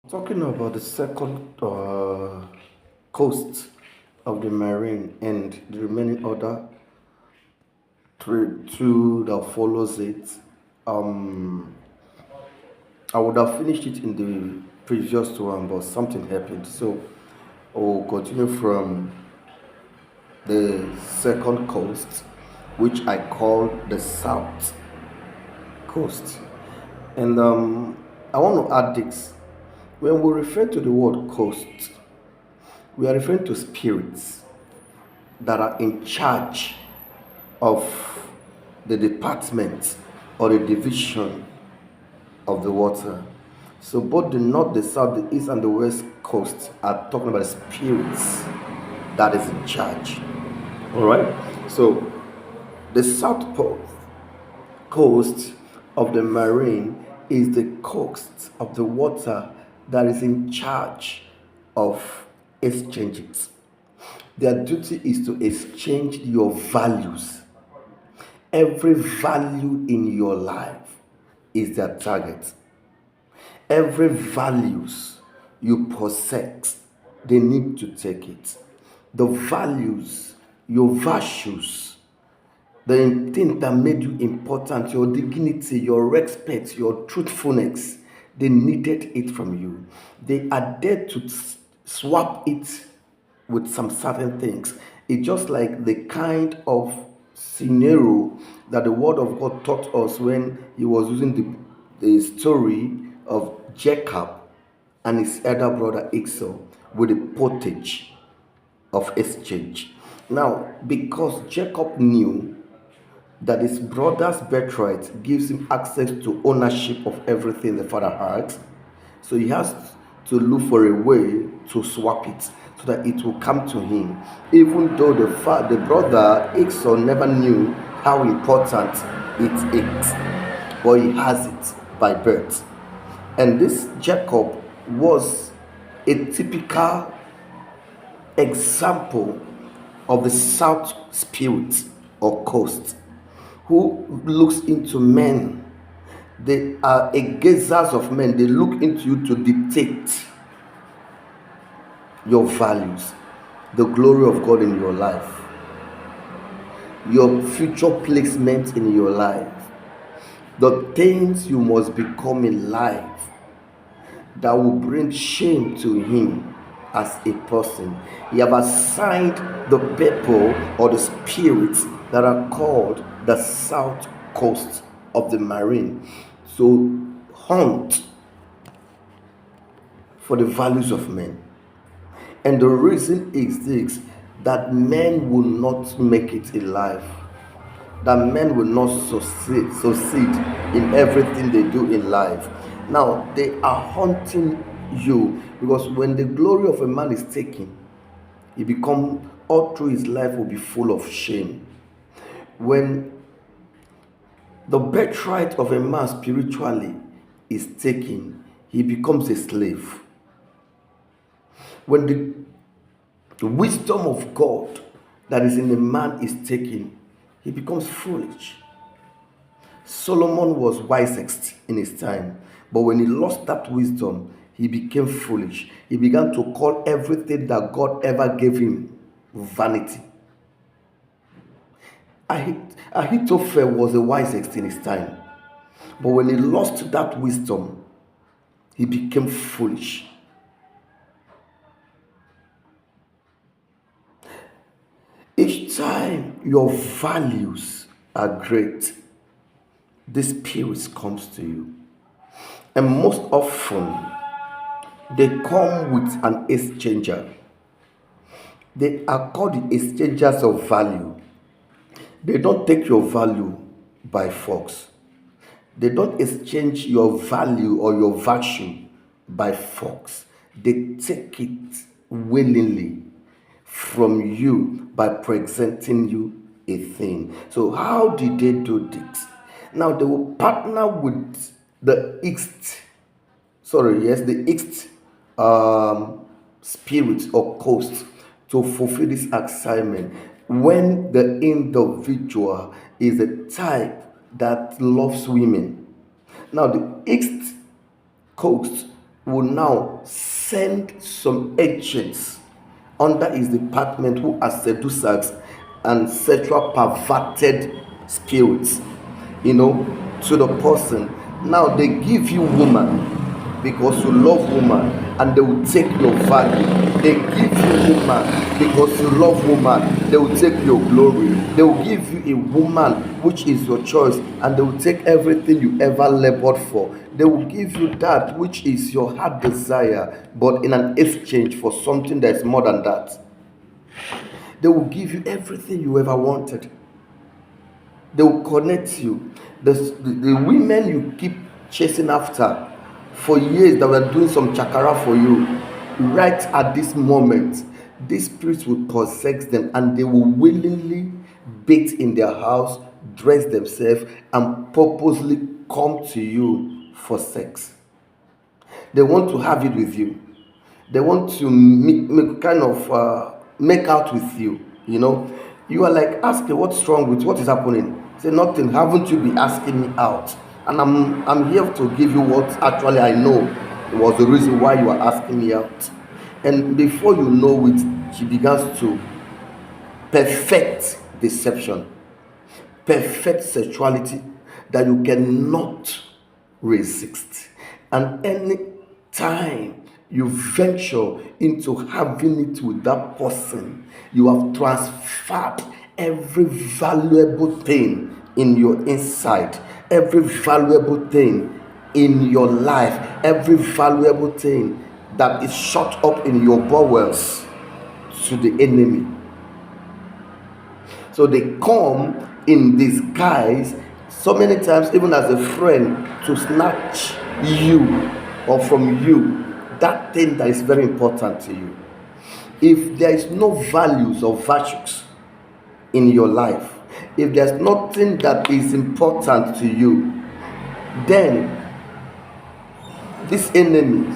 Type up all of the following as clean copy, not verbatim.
Talking about the second coast of the marine and the remaining other two that follows it, um, I would have finished it in the previous one, but something happened. So I will continue from the second coast, which I call the south coast. And I want to add this. When we refer to the word coast, we are referring to spirits that are in charge of the department or the division of the water. So both the north, the south, the east, and the west coast are talking about the spirits that is in charge. All right. So the coast of the marine is the coast of the water that is in charge of exchanges. Their duty is to exchange your values. Every value in your life is their target. Every values you possess, they need to take it. The values, your virtues, the thing that made you important, your dignity, your respect, your truthfulness, they needed it from you. They are there to swap it with some certain things. It's just like the kind of scenario that the word of God taught us when he was using the story of Jacob and his elder brother Esau with the pottage of exchange. Now, because Jacob knew that his brother's birthright gives him access to ownership of everything the father had, so he has to look for a way to swap it so that it will come to him, even though the brother Esau never knew how important it is, but he has it by birth. And this Jacob was a typical example of the south spirit or coast who looks into men. They are a gazers of men. They look into you to dictate your values, the glory of God in your life, your future placement in your life, the things you must become in life that will bring shame to him as a person. He have assigned the people or the spirits that are called the south coast of the marine to hunt for the values of men. And the reason is this, that men will not make it in life, that men will not succeed in everything they do in life. Now they are hunting you because when the glory of a man is taken, he become all through his life will be full of shame. When the birthright of a man spiritually is taken, he becomes a slave. When the wisdom of God that is in a man is taken, he becomes foolish. Solomon was wisest in his time, but when he lost that wisdom, he became foolish. He began to call everything that God ever gave him vanity. Ahithophel was the wisest in his time, but when he lost that wisdom, he became foolish. Each time your values are great, the spirit comes to you. And most often, they come with an exchanger. They are called the exchangers of value. They don't take your value by force. They don't exchange your value or your virtue by force. They take it willingly from you by presenting you a thing. So how did they do this? Now they will partner with the east spirit or coast to fulfill this assignment when the individual is a type that loves women. Now the east coast will now send some agents under his department who are seducers and sexual perverted spirits, to the person. Now they give you woman because you love woman, and they will take your value. They give you woman because you love woman, they will take your glory. They will give you a woman which is your choice, and they will take everything you ever labored for. They will give you that which is your heart desire, but in an exchange for something that is more than that. They will give you everything you ever wanted. They will connect you. The women you keep chasing after for years that were doing some chakara for you, right at this moment, these spirits will possess them, and they will willingly bathe in their house, dress themselves, and purposely come to you for sex. They want to have it with you. They want to make out with you. You are like, asking, what's wrong with what is happening? Say, nothing. Haven't you been asking me out? And I'm here to give you what actually I know was the reason why you are asking me out. And before you know it, she begins to perfect deception, perfect sexuality that you cannot resist. And any time you venture into having it with that person, you have transferred every valuable thing in your inside, every valuable thing in your life, every valuable thing that is shut up in your bowels to the enemy. So they come in disguise so many times, even as a friend, to snatch you or from you that thing that is very important to you. If there is no values or virtues in your life, if there's nothing that is important to you, then these enemies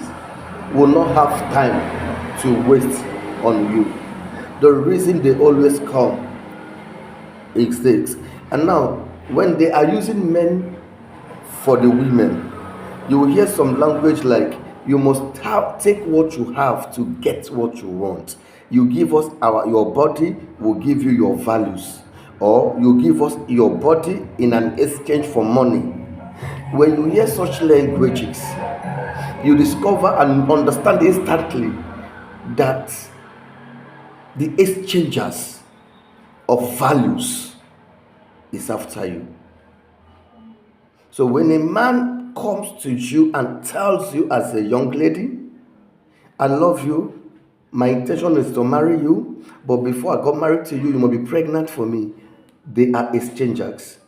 will not have time to waste on you. The reason they always come is this. And now, when they are using men for the women, you will hear some language like, you must take what you have to get what you want. You give us your body, we'll give you your values. Or you give us your body in an exchange for money. When you hear such languages, you discover and understand instantly that the exchangers of values is after you. So when a man comes to you and tells you as a young lady, I love you, my intention is to marry you, but before I got married to you, you must be pregnant for me. They are exchangers.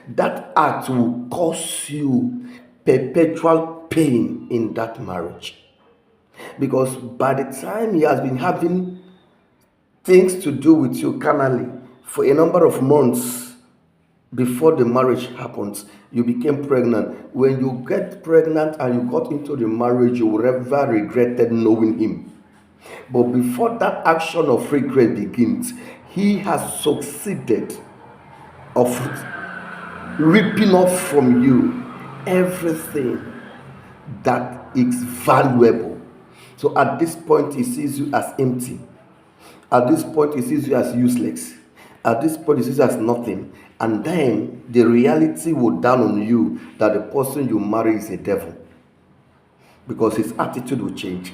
That act will cause you perpetual pain in that marriage. Because by the time he has been having things to do with you carnally for a number of months before the marriage happens, you became pregnant. When you get pregnant and you got into the marriage, you will never regretted knowing him. But before that action of regret begins, he has succeeded of ripping off from you everything that is valuable. So at this point, he sees you as empty. At this point, he sees you as useless. At this point, he sees you as nothing. And then the reality will dawn on you that the person you marry is a devil. Because his attitude will change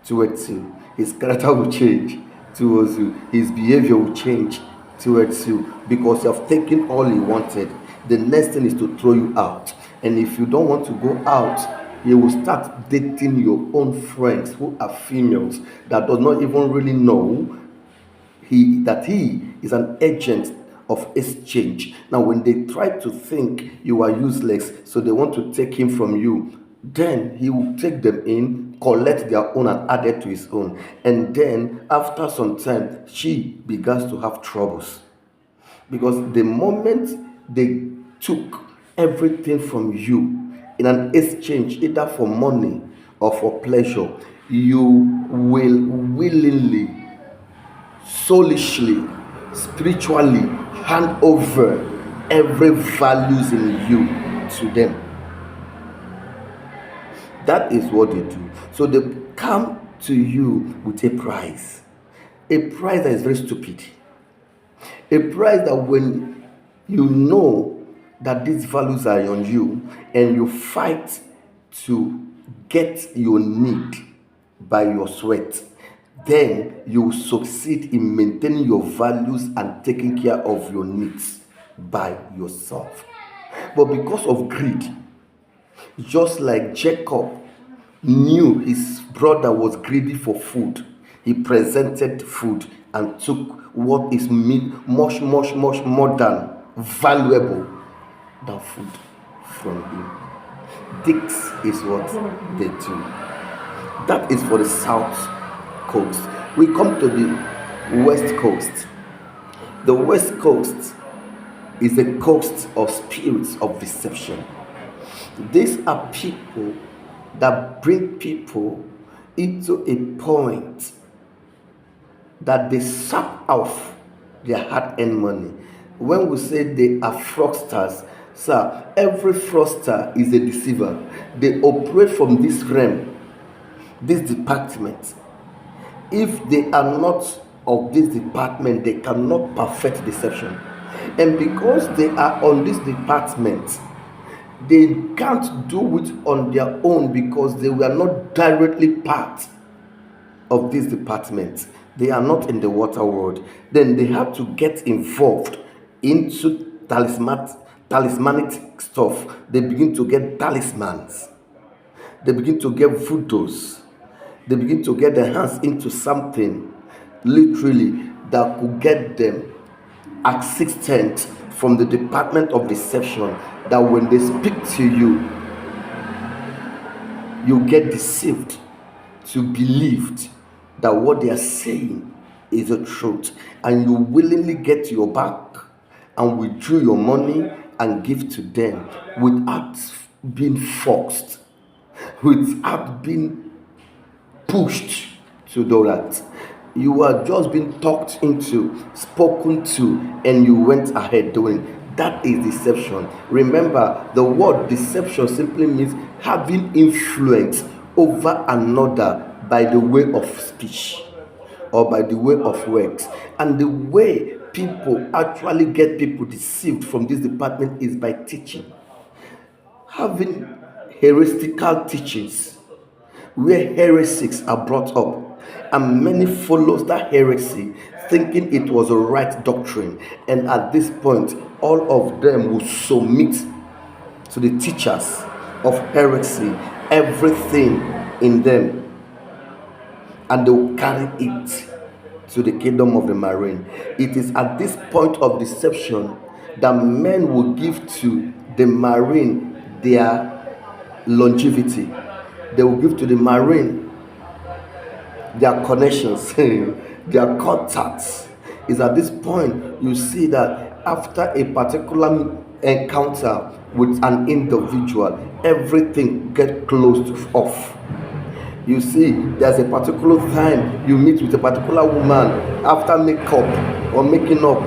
towards you. His character will change towards you. His behavior will change towards you. Because you have taken all he wanted. The next thing is to throw you out. And if you don't want to go out, you will start dating your own friends who are females that does not even really know that he is an agent of exchange. Now, when they try to think you are useless, so they want to take him from you, then he will take them in, collect their own and add it to his own. And then after some time, she begins to have troubles. Because the moment they took everything from you in an exchange, either for money or for pleasure, you will willingly, soulishly, spiritually hand over every values in you to them. That is what they do. So they come to you with a price that is very stupid, a price that when you know that these values are on you and you fight to get your need by your sweat, then you succeed in maintaining your values and taking care of your needs by yourself. But because of greed, just like Jacob knew his brother was greedy for food, he presented food and took what is much, much, much more than valuable than food from him. This is what they do. That is for the south coast. We come to the west coast. The west coast is a coast of spirits of deception. These are people that bring people into a point that they suck off their hard-earned money. When we say they are fraudsters, sir, every fraudster is a deceiver. They operate from this realm, this department. If they are not of this department, they cannot perfect deception. And because they are on this department, they can't do it on their own because they were not directly part of this department. They are not in the water world. Then they have to get involved into talismanic stuff. They begin to get talismans. They begin to get voodoos. They begin to get their hands into something literally that could get them assistance from the department of deception, that when they speak to you, you get deceived to believe that what they are saying is the truth, and you willingly get your back and withdraw your money and give to them without being forced, without being pushed to do that. You are just being talked into, spoken to, and you went ahead doing. That is deception. Remember, the word deception simply means having influence over another by the way of speech or by the way of works. And the way people actually get people deceived from this department is by teaching, having heretical teachings where heresies are brought up, and many follows that heresy thinking it was a right doctrine, and at this point all of them will submit to the teachers of heresy everything in them, and they will carry it to the kingdom of the marine. It is at this point of deception that men will give to the marine their longevity. They will give to the marine their connections, their contacts. Is at this point you see that after a particular encounter with an individual, everything get closed off. You see, there's a particular time you meet with a particular woman after makeup or making up,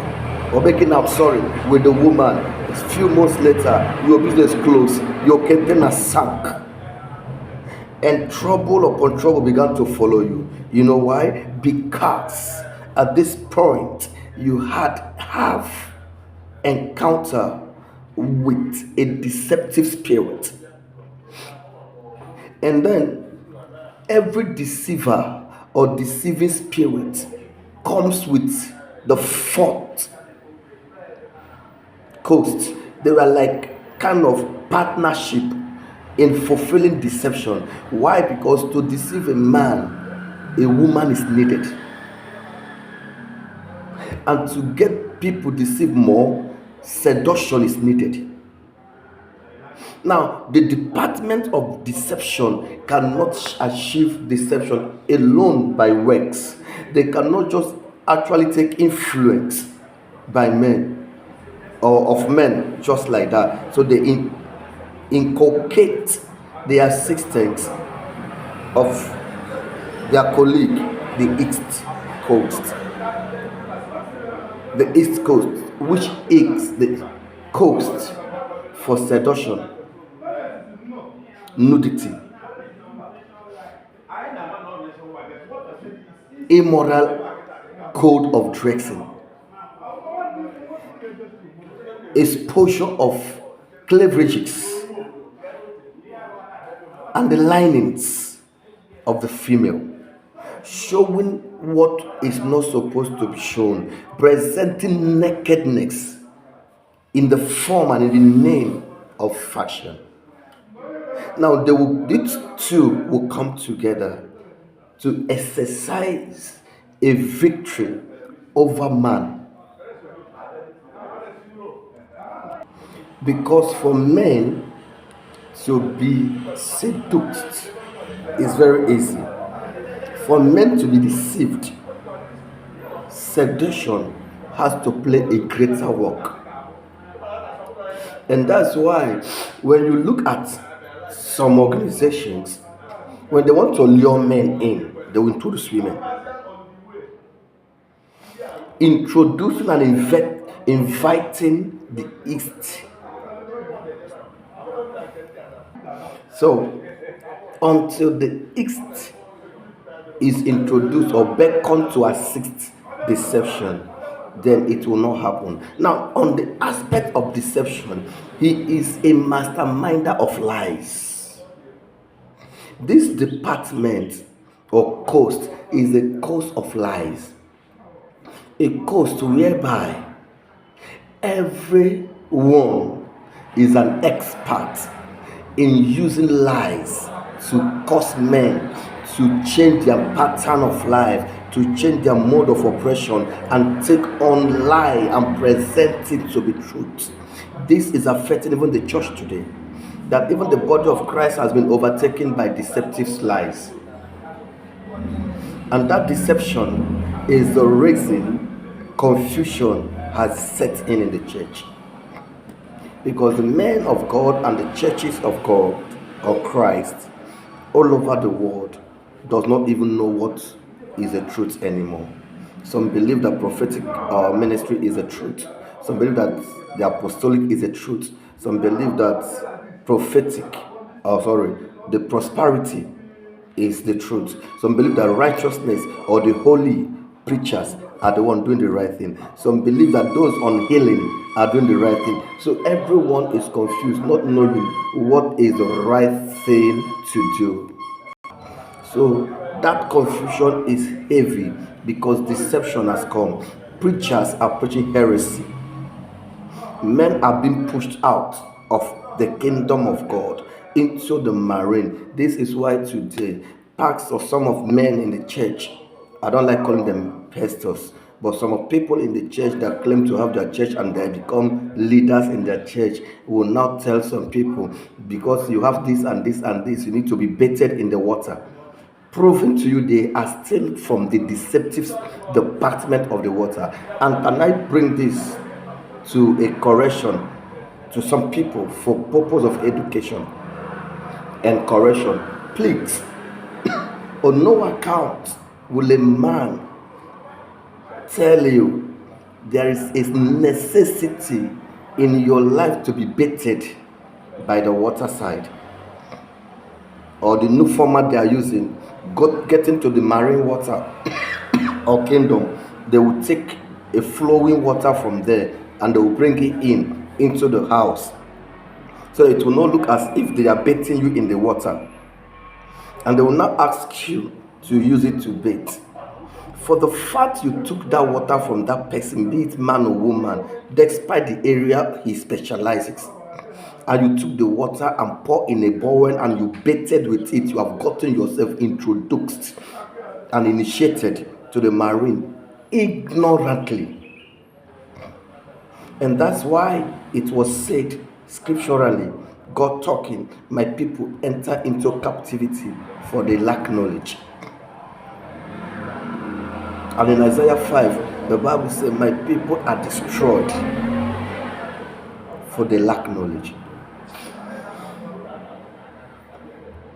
with the woman. A few months later, your business closed, your container sank, and trouble upon trouble began to follow you. You know why? Because at this point you have encounter with a deceptive spirit, and then every deceiver or deceiving spirit comes with the fourth coast. They were like kind of partnership in fulfilling deception. Why? Because to deceive a man, a woman is needed, and to get people deceived more, seduction is needed. Now, the department of deception cannot achieve deception alone by works. They cannot just actually take influence by men or of men just like that. So they inculcate their systems of their colleague, the East Coast, which is the coast for seduction, nudity, immoral code of dressing, exposure of cleavages and the linings of the female, showing what is not supposed to be shown, presenting nakedness in the form and in the name of fashion. Now, these two will come together to exercise a victory over man. Because for men to be seduced is very easy. For men to be deceived, seduction has to play a greater work. And that's why when you look at some organizations, when they want to lure men in, they will introduce women. Introducing and inviting the East. So, until the East is introduced or beckoned to assist deception, then it will not happen. Now, on the aspect of deception, he is a masterminder of lies. This department or coast is a coast of lies, a coast whereby everyone is an expert in using lies to cause men to change their pattern of life, to change their mode of oppression, and take on lie and present it to be truth. This is affecting even the church today, that even the body of Christ has been overtaken by deceptive lies. And that deception is the reason confusion has set in the church. Because the men of God and the churches of God or Christ all over the world does not even know what is the truth anymore. Some believe that prophetic ministry is a truth. Some believe that the apostolic is a truth. Some believe that the prosperity is the truth. Some believe that righteousness or the holy preachers are the one doing the right thing. Some believe that those on healing are doing the right thing. So everyone is confused, not knowing what is the right thing to do. So that confusion is heavy because deception has come. Preachers are preaching heresy. Men are being pushed out of the kingdom of God into the marine. This is why today, packs of some of men in the church, I don't like calling them pastors, but some of people in the church that claim to have their church and they become leaders in their church will now tell some people, because you have this and this and this, you need to be baited in the water. Proving to you they are still from the deceptive department of the water. And can I bring this to a correction to some people for purpose of education and correction? Please, on no account will a man tell you there is a necessity in your life to be baited by the water side, or the new format they are using, getting to the marine water or kingdom. They will take a flowing water from there and they will bring it into the house, so it will not look as if they are baiting you in the water, and they will not ask you to use it to bait. For the fact you took that water from that person, be it man or woman, despite the area he specializes, and you took the water and poured in a bowl and you baited with it, you have gotten yourself introduced and initiated to the marine ignorantly. And that's why it was said scripturally, God talking, my people enter into captivity for they lack knowledge. And in Isaiah 5, the Bible says, my people are destroyed for they lack knowledge.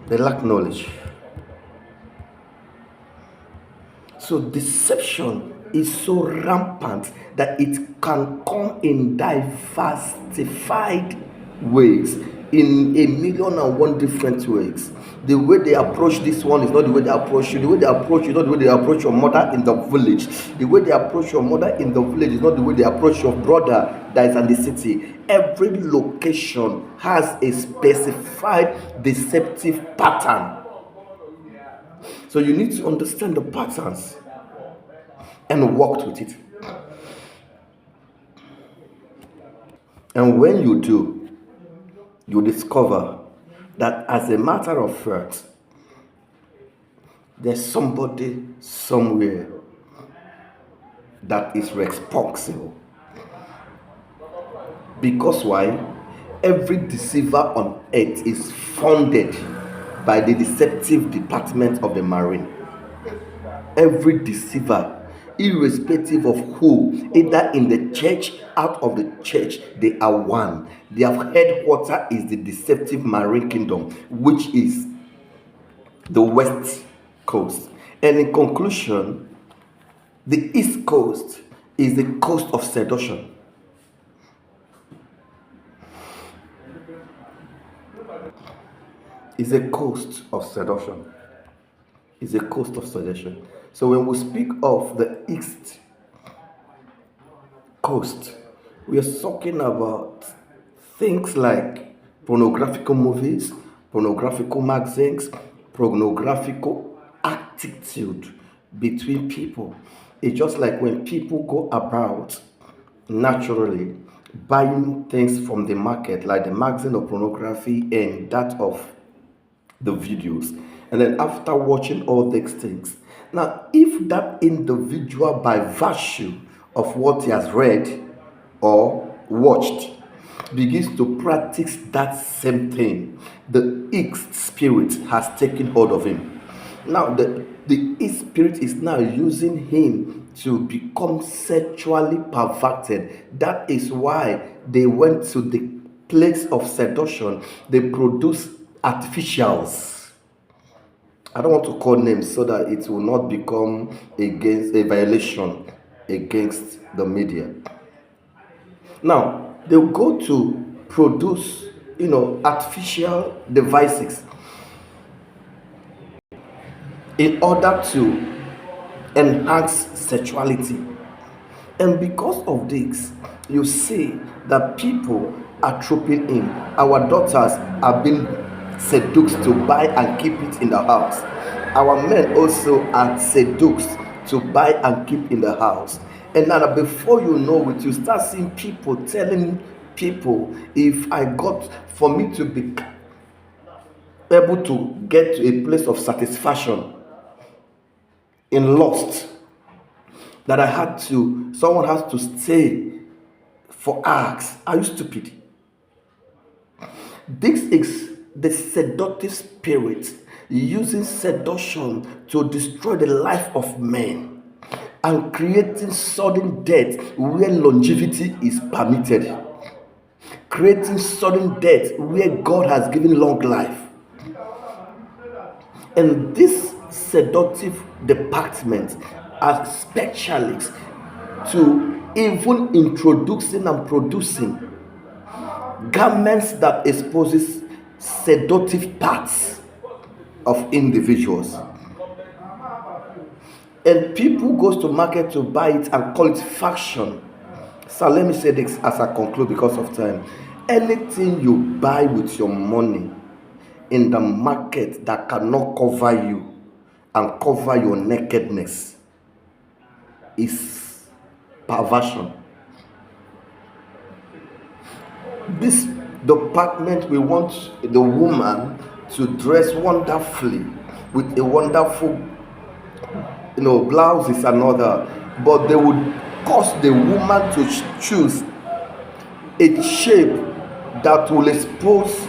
They lack knowledge. So deception is so rampant that it can come in diversified ways. in a million and one different ways. The way they approach this one is not the way they approach you. The way they approach you is not the way they approach your mother in the village. The way they approach your mother in the village is not the way they approach your brother that is in the city. Every location has a specified deceptive pattern. So you need to understand the patterns and work with it. And when you do, you discover that as a matter of fact, there's somebody somewhere that is responsible. Because why? Every deceiver on earth is funded by the deceptive department of the Marine. Every deceiver, irrespective of who, either in the church, out of the church, they are one. Their headquarter is the deceptive Marine Kingdom, which is the West Coast. And in conclusion, the East Coast is the coast of seduction. It's a coast of seduction. It's a coast of seduction. So when we speak of the East Coast, we are talking about things like pornographical movies, pornographical magazines, pornographical attitude between people. It's just like when people go about naturally buying things from the market, like the magazine of pornography and that of the videos. And then after watching all these things, now if that individual, by virtue of what he has read or watched, begins to practice that same thing, the East spirit has taken hold of him. Now the East spirit is now using him to become sexually perverted. That is why they went to the place of seduction. They produce artificials. I don't want to call names so that it will not become against a violation against the media. Now they'll go to produce, artificial devices in order to enhance sexuality. And because of this, you see that people are trooping in. Our daughters are being seduced to buy and keep it in the house. Our men also are seduced to buy and keep in the house. And now before you know it, you start seeing people telling people, if I got, for me to be able to get to a place of satisfaction in lust, that someone has to stay for hours. Are you stupid? This is the seductive spirit using seduction to destroy the life of men and creating sudden death where longevity is permitted, creating sudden death where God has given long life. And this seductive department are specialists to even introducing and producing garments that exposes seductive parts of individuals. And people goes to market to buy it and call it fashion. So let me say this as I conclude because of time. Anything you buy with your money in the market that cannot cover you and cover your nakedness is perversion. This department, we want the woman to dress wonderfully with a wonderful, blouse is another, but they would cause the woman to choose a shape that will expose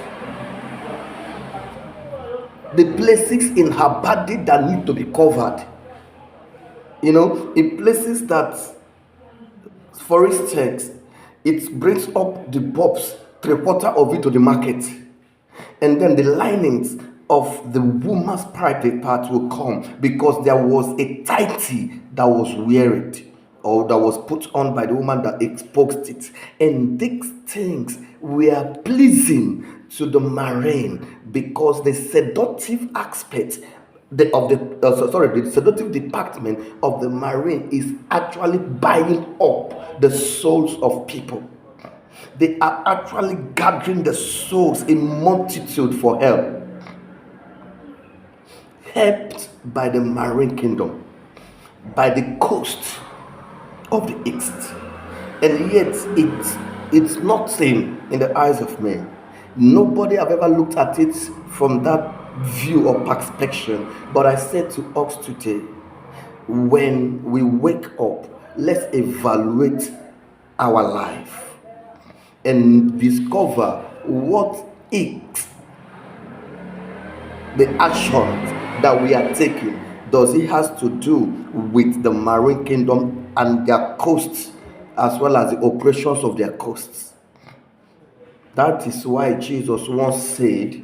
the places in her body that need to be covered. In places that, for instance, it brings up the bobs, 3/4 of it to the market, and then the linings of the woman's private part will come because there was a tighty that was wearied or that was put on by the woman that exposed it, and these things were pleasing to the marine because the seductive aspect the seductive department of the marine is actually buying up the souls of people. They are actually gathering the souls in multitude for hell, helped by the marine kingdom, by the coast of the east. And yet it's nothing in the eyes of men. Nobody have ever looked at it from that view or perspective. But I said to us today, when we wake up, let's evaluate our life and discover what is the actions that we are taking. Does it has to do with the marine kingdom and their coasts, as well as the operations of their coasts? That is why Jesus once said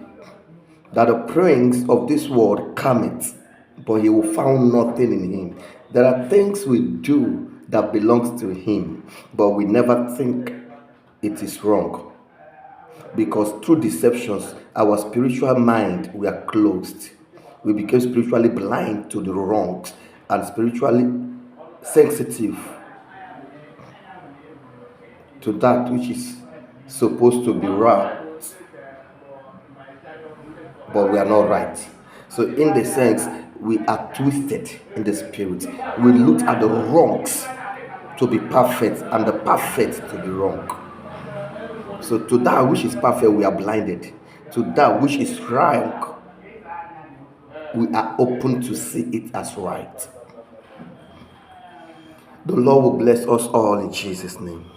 that the prince of this world cometh, but he will find nothing in him. There are things we do that belongs to him, but we never think it is wrong, because through deceptions our spiritual mind were closed. We became spiritually blind to the wrongs and spiritually sensitive to that which is supposed to be right, but we are not right. So in the sense, we are twisted in the spirit. We looked at the wrongs to be perfect and the perfect to be wrong. So to that which is perfect, we are blinded. To that which is wrong, we are open to see it as right. The Lord will bless us all in Jesus' name.